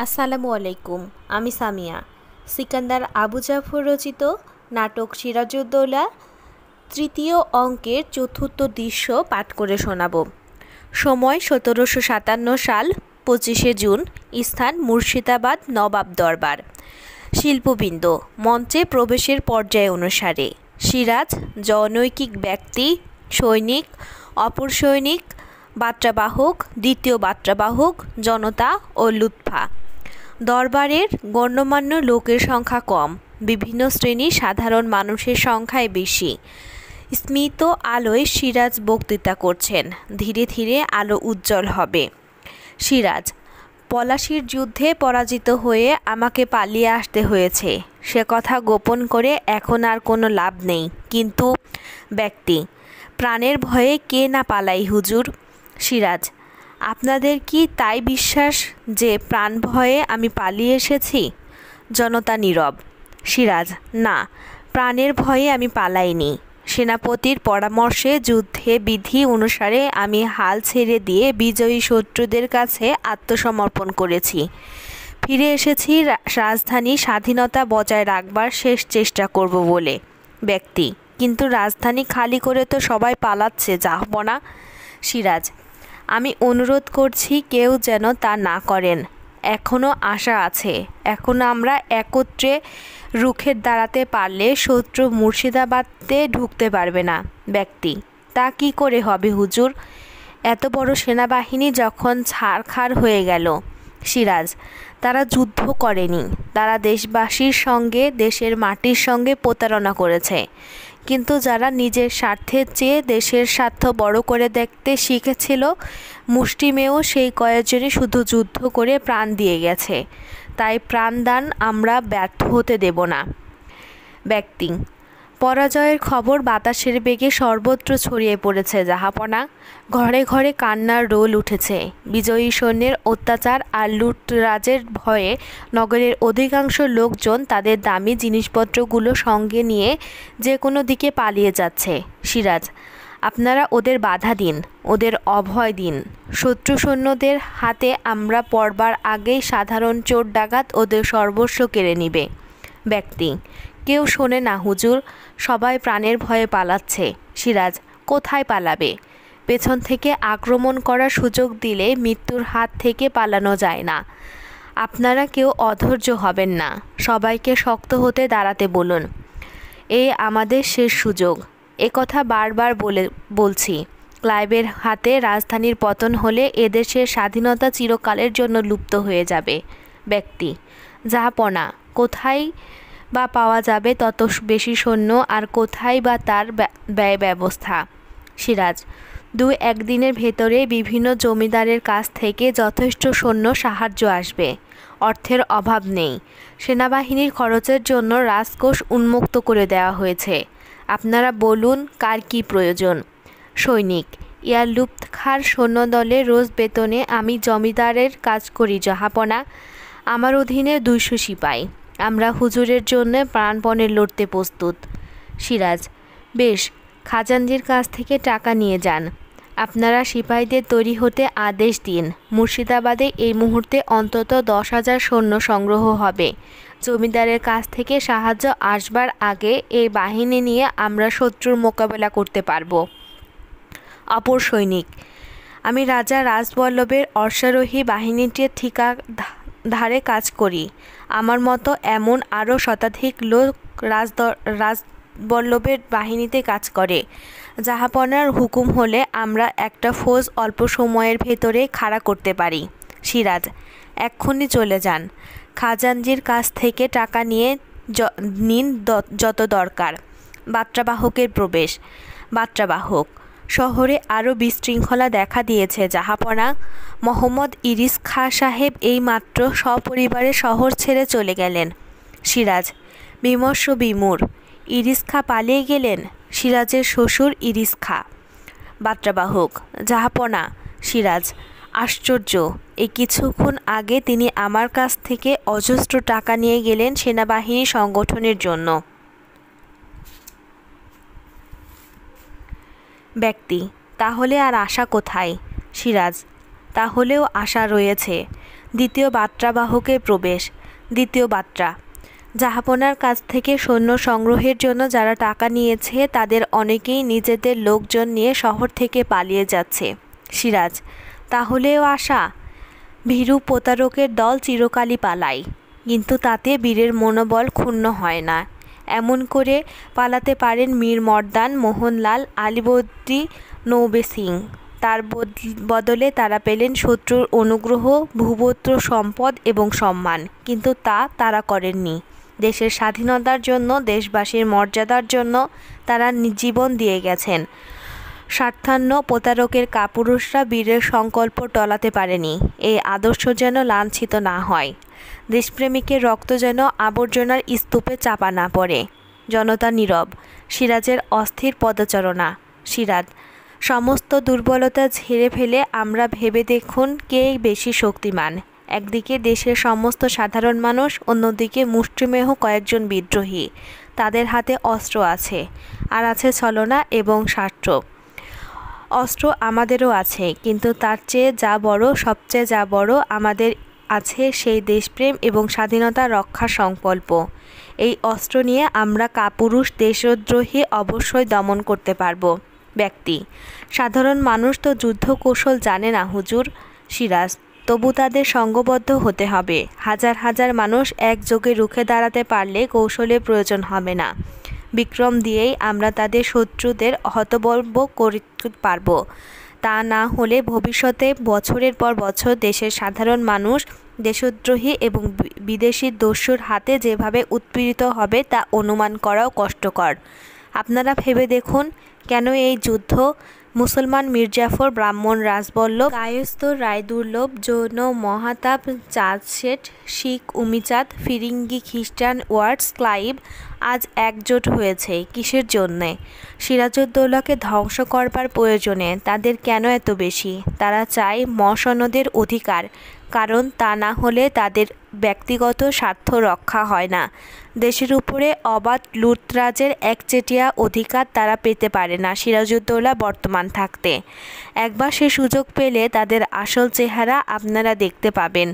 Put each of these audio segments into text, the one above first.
আসসালামু আলাইকুম। আমি সামিয়া। সিকান্দার আবু জাফর রচিত নাটক সিরাজউদ্দৌলা তৃতীয় অঙ্কের চতুর্থ দৃশ্য পাঠ করে শোনাব। সময় ১৭৫৭ সাল ২৫শে জুন। স্থান মুর্শিদাবাদ নবাব দরবার। শিল্পবৃন্দ মঞ্চে প্রবেশের পর্যায় অনুসারে: সিরাজ জনৈকিক ব্যক্তি, সৈনিক, অপর সৈনিক, বার্তাবাহক, দ্বিতীয় বার্তাবাহক, জনতা ও লুৎফা। দরবারের গণ্যমান্য লোকের সংখ্যা কম, বিভিন্ন শ্রেণীর সাধারণ মানুষের সংখ্যাই বেশি। স্মিত আলোয় সিরাজ বক্তৃতা করছেন। ধীরে ধীরে আলো উজ্জ্বল হবে। সিরাজ: পলাশির যুদ্ধে পরাজিত হয়ে আমাকে পালিয়ে আসতে হয়েছে, সে কথা গোপন করে এখন আর কোনো লাভ নেই। কিন্তু ব্যক্তি: প্রাণের ভয়ে কে না পালাই হুজুর। সিরাজ: আপনাদের কি তাই বিশ্বাস যে প্রাণ ভয়ে আমি পালিয়ে এসেছি? জনতা নীরব। সিরাজ: না, প্রাণের ভয়ে আমি পালাইনি। সেনাপতির পরামর্শে যুদ্ধে বিধি অনুসারে আমি হাল ছেড়ে দিয়ে বিজয়ী শত্রুদের কাছে আত্মসমর্পণ করেছি। ফিরে এসেছি রাজধানী স্বাধীনতা বজায় রাখবার শেষ চেষ্টা করব বলে। ব্যক্তি: কিন্তু রাজধানী খালি করে তো সবাই পালাচ্ছে জাহাপনা। সিরাজ: আমি অনুরোধ করছি কেউ যেন তা না করেন। এখনও আশা আছে। এখন আমরা একত্রে রুখে দাঁড়াতে পারলে শত্রু মুর্শিদাবাদে ঢুকতে পারবে না। ব্যক্তি: তা কি করে হবে হুজুর? এত বড় সেনাবাহিনী যখন ছারখার হয়ে গেল। সিরাজ: তারা যুদ্ধ করেনি, তারা দেশবাসীর সঙ্গে, দেশের মাটির সঙ্গে প্রতারণা করেছে। কিন্তু যারা নিজের স্বার্থের চেয়ে দেশের স্বার্থ বড় করে দেখতে শিখেছিল, মুষ্টিমেয় সেই কয়েকজনই শুধু যুদ্ধ করে প্রাণ দিয়ে গেছে। তাই প্রাণদান আমরা ব্যর্থ হতে দেব না। ব্যক্তি: পরাজয়ের খবর বাতাসের বেগে সর্বত্র ছড়িয়ে পড়েছে জাহাপনা। ঘরে ঘরে কান্নার রোল উঠেছে। বিজয়ী সৈন্যের অত্যাচার আর লুটরাজের ভয়ে নগরের অধিকাংশ লোকজন তাদের দামি জিনিসপত্রগুলো সঙ্গে নিয়ে যে কোনো দিকে পালিয়ে যাচ্ছে। সিরাজ: আপনারা ওদের বাধা দিন, ওদের অভয় দিন। শত্রু সৈন্যদের হাতে আমরা পড়বার আগেই সাধারণ চোর ডাকাত ওদের সর্বস্ব কেড়ে নিবে। ব্যক্তি: কেউ শোনে না হুজুর, সবাই প্রাণের ভয়ে পালাচ্ছে। সিরাজ: কোথায় পালাবে? পেছন থেকে আক্রমণ করার সুযোগ দিলে মৃত্যুর হাত থেকে পালানো যায় না। আপনারা কেউ অধৈর্য হবেন না, সবাইকে শক্ত হতে দাঁড়াতে বলুন। এই আমাদের শেষ সুযোগ। একথা বারবার বলছি। ক্লাইভের হাতে রাজধানীর পতন হলে এদেশের স্বাধীনতা চিরকালের জন্য লুপ্ত হয়ে যাবে। ব্যক্তি: জাহাপনা, কোথায় বা পাওয়া যাবে তত বেশি সৈন্য, আর কোথায় বা তার ব্যয় ব্যবস্থা? সিরাজ: ২-১ দিনের ভেতরে বিভিন্ন জমিদারের কাছ থেকে যথেষ্ট সৈন্য সাহায্য আসবে। অর্থের অভাব নেই। সেনাবাহিনীর খরচের জন্য রাজকোষ উন্মুক্ত করে দেওয়া হয়েছে। আপনারা বলুন কার কি প্রয়োজন? সৈনিক: ইয়ার লুৎফার সৈন্যদলে রোজ বেতনে আমি জমিদারের কাজ করি জাহাপনা। আমার অধীনে ২০০ সিপাই। আমরা হুজুরের জন্য প্রাণপণে লড়তে প্রস্তুত। সিরাজ: বেশ, খাজানজির কাছ থেকে টাকা নিয়ে যান। আপনারা সিপাহীদের তৈরি হতে আদেশ দিন। মুর্শিদাবাদে এই মুহূর্তে অন্তত ১০,০০০ সৈন্য সংগ্রহ হবে। জমিদারের কাছ থেকে সাহায্য আসবার আগে এই বাহিনী নিয়ে আমরা শত্রুর মোকাবেলা করতে পারব। অপর সৈনিক: আমি রাজা রাজবল্লভের অশ্বারোহী বাহিনীটির ঠিকাধারে কাজ করি। আমার মতো এমন আরও শতাধিক লোক রাজবল্লভের বাহিনীতে কাজ করে। জাহাপনার হুকুম হলে আমরা একটা ফৌজ অল্প সময়ের ভেতরে খাড়া করতে পারি। সিরাজ: এক্ষুনি চলে যান। খাজানজির কাছ থেকে টাকা নিয়ে নিন যত দরকার। বার্তাবাহকের প্রবেশ। বার্তাবাহক: শহরে আরও বিশৃঙ্খলা দেখা দিয়েছে জাহাপনা। মোহাম্মদ ইরিস খাঁ সাহেব এইমাত্র সপরিবারে শহর ছেড়ে চলে গেলেন। সিরাজ: বিমর্ষ বিমূঢ়। ইরিস খাঁ পালিয়ে গেলেন? সিরাজের শ্বশুর ইরিস খাঁ। বার্তাবাহক: জাহাপনা। সিরাজ: আশ্চর্য, এই কিছুক্ষণ আগে তিনি আমার কাছ থেকে অজস্র টাকা নিয়ে গেলেন সেনাবাহিনী সংগঠনের জন্য। ব্যক্তি: তাহলে আর আশা কোথায়? সিরাজ: তাহলেও আশা রয়েছে। দ্বিতীয় বার্তাবাহকের প্রবেশ। দ্বিতীয় বার্তা। জাহাপনার কাছ থেকে সৈন্য সংগ্রহের জন্য যারা টাকা নিয়েছে তাদের অনেকেই নিজেদের লোকজন নিয়ে শহর থেকে পালিয়ে যাচ্ছে। সিরাজ: তাহলেও আশা? ভীরু প্রতারকের দল চিরকালই পালায়, কিন্তু তাতে বীরের মনোবল ক্ষুণ্ণ হয় না। এমন করে পালাতে পারেন মীর মর্দান, মোহনলাল, আলীবর্দী, নৌবে সিং। তার বদলে তারা পেলেন শত্রুর অনুগ্রহ, ভূবত্র সম্পদ এবং সম্মান, কিন্তু তা তারা করেননি। দেশের স্বাধীনতার জন্য, দেশবাসীর মর্যাদার জন্য তারা জীবন দিয়ে গেছেন। স্বার্থান্ন প্রতারকের কাপুরুষরা বীরের সংকল্প টলাতে পারেনি। এই আদর্শ যেন লাঞ্ছিত না হয়, দেশপ্রেমিকের রক্ত যেন আবর্জনার স্তূপে চাপা না পড়ে। জনতা নীরব। সিরাজের অস্থির পদচারণা। সিরাজ: সমস্ত দুর্বলতা ঝেড়ে ফেলে আমরা ভেবে দেখুন কে বেশি শক্তিমান। একদিকে দেশের সমস্ত সাধারণ মানুষ, অন্যদিকে মুষ্টিমেয় কয়েকজন বিদ্রোহী। তাদের হাতে অস্ত্র আছে, আর আছে ছলনা এবং স্বার্থ। অস্ত্র আমাদেরও আছে, কিন্তু তার চেয়ে যা বড়, সবচেয়ে যা বড় আমাদের আছে সেই দেশপ্রেম এবং স্বাধীনতা রক্ষার সংকল্প। এই অস্ত্র নিয়ে আমরা কাপুরুষ দেশদ্রোহী অবশ্যই দমন করতে পারব। ব্যক্তি: সাধারণ মানুষ তো যুদ্ধ কৌশল জানে না হুজুর। সিরাজ: তবু তাদের সঙ্গবদ্ধ হতে হবে। হাজার হাজার মানুষ একযোগে রুখে দাঁড়াতে পারলে কৌশলের প্রয়োজন হবে না। বিক্রম দিয়েই আমরা তাদের শত্রুদের হতবম্ব করতে পারব। তা না হলে ভবিষ্যতে বছরের পর বছর দেশের সাধারণ মানুষ দেশদ্রোহী এবং বিদেশি দস্যুর হাতে যেভাবে উৎপীড়িত হবে তা অনুমান করাও কষ্টকর। আপনারা ভেবে দেখুন, কেন এই যুদ্ধ? মুসলমান মির্জাফর, ব্রাহ্মণ রাজবল্লভ, কায়স্থ রায়দুর্লভ, জৈন মহাতাব চাঁদ শেঠ, শিখ উমিচাঁদ, ফিরিঙ্গি খ্রিস্টান ওয়ার্ডস ক্লাইভ আজ একজোট হয়েছে কিসের জন্যে? সিরাজউদ্দৌলাকে ধ্বংস করবার প্রয়োজনে। তাদের কেন এত বেশি? তারা চায় মসনদের অধিকার, কারণ তা না হলে তাদের ব্যক্তিগত স্বার্থ রক্ষা হয় না। দেশের উপরে অবাধ লুটরাজের একচেটিয়া অধিকার তারা পেতে পারে না সিরাজউদ্দৌলা বর্তমান থাকতে। একবার সে সুযোগ পেলে তাদের আসল চেহারা আপনারা দেখতে পাবেন।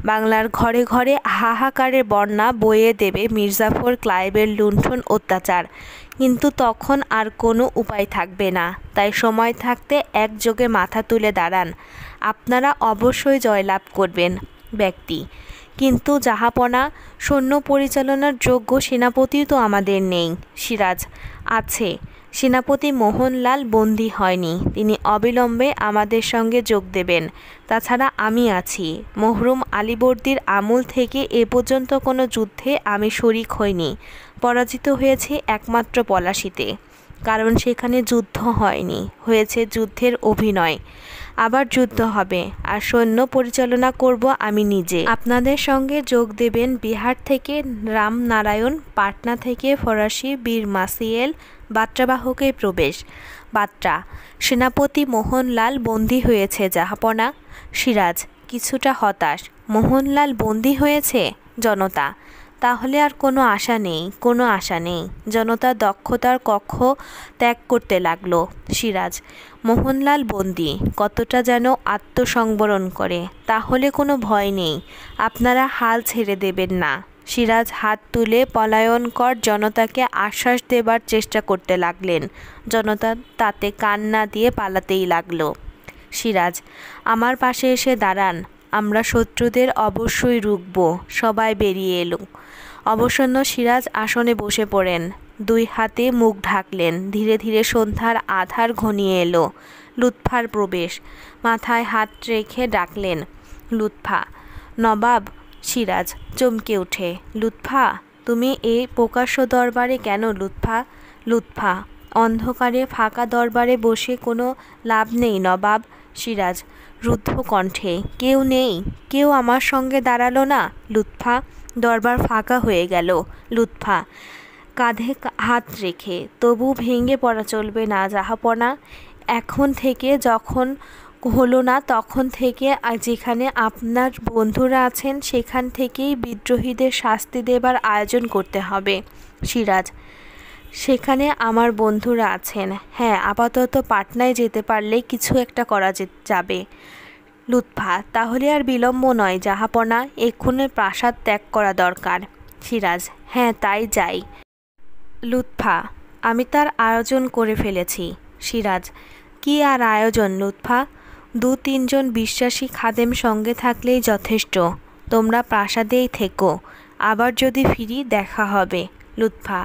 বাংলার ঘরে ঘরে হাহাকারের বন্যা বয়ে দেবে মির্জাফর ক্লাইভের লুণ্ঠন অত্যাচার, কিন্তু তখন আর কোনো উপায় থাকবে না। তাই সময় থাকতে একযোগে মাথা তুলে দাঁড়ান, আপনারা অবশ্যই জয়লাভ করবেন। ব্যক্তি: কিন্তু জাহাপনা, সৈন্য পরিচালনার যোগ্য সেনাপতি তো আমাদের নেই। সিরাজ: আছে। সেনাপতি মোহনলাল বন্দী হয়নি, তিনি অবিলম্বে আমাদের সঙ্গে যোগ দেবেন। তাছাড়া আমি আছি। মরহুম আলীবর্দীর আমল থেকে এ পর্যন্ত কোনো যুদ্ধে আমি শরিক হইনি। পরাজিত হয়েছি একমাত্র পলাশীতে, কারণ সেখানে যুদ্ধ হয়নি, হয়েছে যুদ্ধের অভিনয়। আবার যুদ্ধ হবে, আর সৈন্য পরিচালনা করব আমি নিজে। আপনাদের সঙ্গে যোগ দেবেন বিহার থেকে রামনারায়ণ, পাটনা থেকে ফরাসি বীর মাসিয়েল। বার্তাবাহকের প্রবেশ। বার্তা: সেনাপতি মোহনলাল বন্দী হয়েছে জাহাপনা। সিরাজ কিছুটা হতাশ। মোহনলাল বন্দী হয়েছে? জনতা: তাহলে আর কোনো আশা নেই, কোনো আশা নেই। জনতা দক্ষতার কক্ষ ত্যাগ করতে লাগলো। সিরাজ: মোহনলাল বন্দী, কতটা যেন আত্মসংবরণ করে। তাহলে কোনো ভয় নেই, আপনারা হাল ছেড়ে দেবেন না। সিরাজ হাত তুলে পলায়নকর জনতাকে আশ্বাস দেবার চেষ্টা করতে লাগলেন। জনতা তাতে কান না দিয়ে পালাতেই লাগলো। সিরাজ: আমার পাশে এসে দাঁড়ান, আমরা শত্রুদের অবশ্যই রুখব। সবাই বেরিয়ে এলো। অবসন্ন সিরাজ আসনে বসে পড়েন, দুই হাতে মুখ ঢাকলেন। ধীরে ধীরে সন্ধ্যার আধার ঘনিয়ে এলো। লুৎফার প্রবেশ। মাথায় হাত রেখে ডাকলেন, লুৎফা। নবাব? সিরাজ চমকে উঠে, লুৎফা? তুমি এই প্রকাশ্য দরবারে কেন লুৎফা? লুৎফা: অন্ধকারে ফাঁকা দরবারে বসে কোনো লাভ নেই নবাব। সিরাজ রুদ্ধ কণ্ঠে, কেউ নেই? কেউ আমার সঙ্গে দাঁড়ালো না? লুৎফা: দরবার ফাঁকা হয়ে গেল। লুৎফা কাঁধে হাত রেখে, তবু ভেঙে পড়া চলবে না জাহাপনা। এখন থেকে যখন হলো না তখন থেকে যেখানে আপনার বন্ধুরা আছেন সেখান থেকেই বিদ্রোহীদের শাস্তি দেবার আয়োজন করতে হবে। সিরাজ: সেখানে আমার বন্ধুরা আছেন। হ্যাঁ, আপাতত পাটনায় যেতে পারলে কিছু একটা করা যাবে। লুৎফা: তাহলে আর বিলম্ব নয় জাহাপনা, এক্ষুনি প্রাসাদ ত্যাগ করা দরকার। সিরাজ: হ্যাঁ, তাই যাই। লুৎফা: আমি তার আয়োজন করে ফেলেছি। সিরাজ: কি আর আয়োজন লুৎফা? 2-3 জন বিশ্বাসী খাদেম সঙ্গে থাকলেই যথেষ্ট। তোমরা প্রাসাদেই থেকো, আবার যদি ফিরি দেখা হবে। লুৎফা: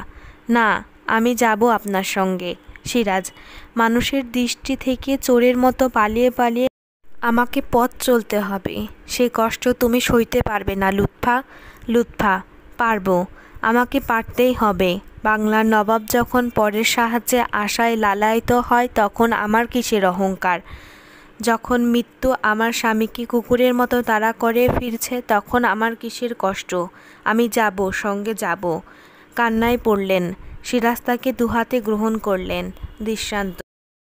না, আমি যাব আপনার সঙ্গে। সিরাজ: মানুষের দৃষ্টি থেকে চোরের মতো পালিয়ে পালিয়ে আমাকে পথ চলতে হবে, সে কষ্ট তুমি সইতে পারবে না লুৎফা। লুৎফা: পারবো, আমাকে পারতেই হবে। বাংলার নবাব যখন পরের সাহায্যে আশায় লালায়িত হয় তখন আমার কিসের অহংকার? যখন মৃত্যু আমার স্বামীকে কুকুরের মতো তাড়া করে ফিরছে তখন আমার কিসের কষ্ট? আমি যাব, সঙ্গে যাব। কান্নায় পড়লেন। সিরাজ তাকে দুহাতে গ্রহণ করলেন। দৃষ্টান্ত।